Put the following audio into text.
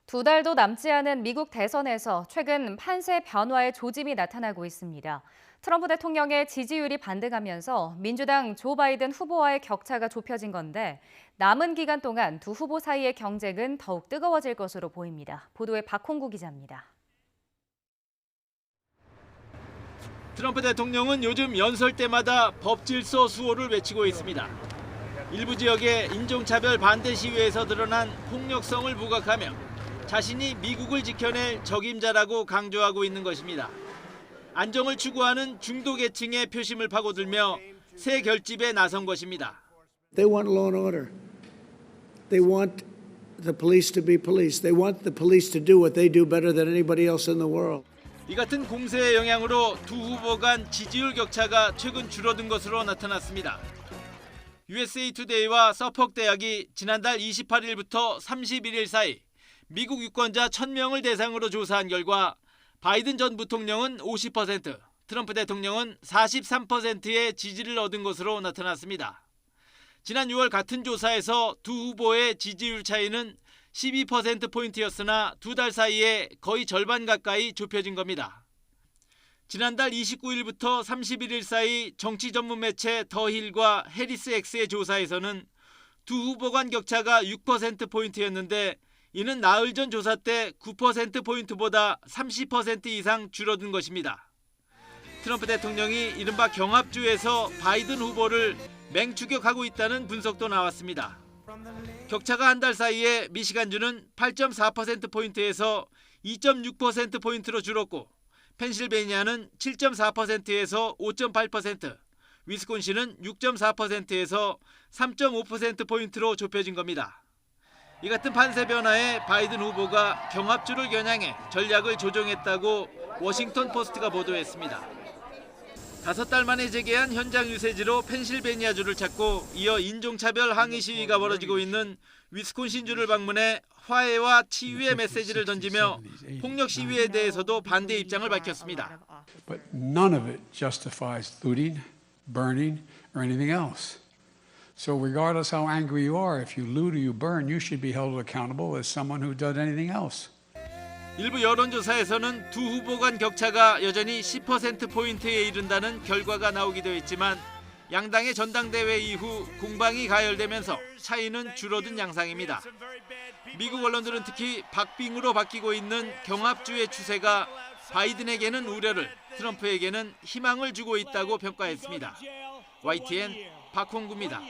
2달도 남지 않은 미국 대선에서 최근 판세 변화의 조짐이 나타나고 있습니다. 트럼프 대통령의 지지율이 반등하면서 민주당 조 바이든 후보와의 격차가 좁혀진 건데 남은 기간 동안 두 후보 사이의 경쟁은 더욱 뜨거워질 것으로 보입니다. 보도에 박홍구 기자입니다. 트럼프 대통령은 요즘 연설 때마다 법질서 수호를 외치고 있습니다. 일부 지역의 인종차별 반대 시위에서 드러난 폭력성을 부각하며 자신이 미국을 지켜낼 적임자라고 강조하고 있는 것입니다. 안정을 추구하는 중도 계층의 표심을 파고들며 새 결집에 나선 것입니다. They want law and order. They want the police to be police. They want the police to do what they do better than anybody else in the world. 이 같은 공세의 영향으로 두 후보 간 지지율 격차가 최근 줄어든 것으로 나타났습니다. USA 투데이와 서퍽 대학이 지난달 28일부터 31일 사이 미국 유권자 1000명을 대상으로 조사한 결과 바이든 전 부통령은 50%, 트럼프 대통령은 43%의 지지를 얻은 것으로 나타났습니다. 지난 6월 같은 조사에서 두 후보의 지지율 차이는 12%포인트였으나 2달 사이에 거의 절반 가까이 좁혀진 겁니다. 지난달 29일부터 31일 사이 정치 전문 매체 더힐과 해리스X의 조사에서는 두 후보 간 격차가 6%포인트였는데 이는 나흘 전 조사 때 9%포인트보다 30% 이상 줄어든 것입니다. 트럼프 대통령이 이른바 경합주에서 바이든 후보를 맹추격하고 있다는 분석도 나왔습니다. 격차가 한 달 사이에 미시간주는 8.4%포인트에서 2.6%포인트로 줄었고 펜실베니아는 7.4%에서 5.8%, 위스콘신은 6.4%에서 3.5%포인트로 좁혀진 겁니다. 이 같은 판세 변화에 바이든 후보가 경합주를 겨냥해 전략을 조정했다고 워싱턴 포스트가 보도했습니다. 5달 만에 재개한 현장 유세지로 펜실베니아주를 찾고 이어 인종차별 항의 시위가 벌어지고 있는 위스콘신주를 방문해 화해와 치유의 메시지를 던지며 폭력 시위에 대해서도 반대 입장을 밝혔습니다. But none of it justifies looting, burning, or anything else. So regardless how angry you are, if you loot or you burn, you should be held accountable as someone who does anything else. 일부 여론조사에서는 두 후보 간 격차가 여전히 10%포인트에 이른다는 결과가 나오기도 했지만 양당의 전당대회 이후 공방이 가열되면서 차이는 줄어든 양상입니다. 미국 언론들은 특히 박빙으로 바뀌고 있는 경합주의 추세가 바이든에게는 우려를, 트럼프에게는 희망을 주고 있다고 평가했습니다. YTN 박홍구입니다.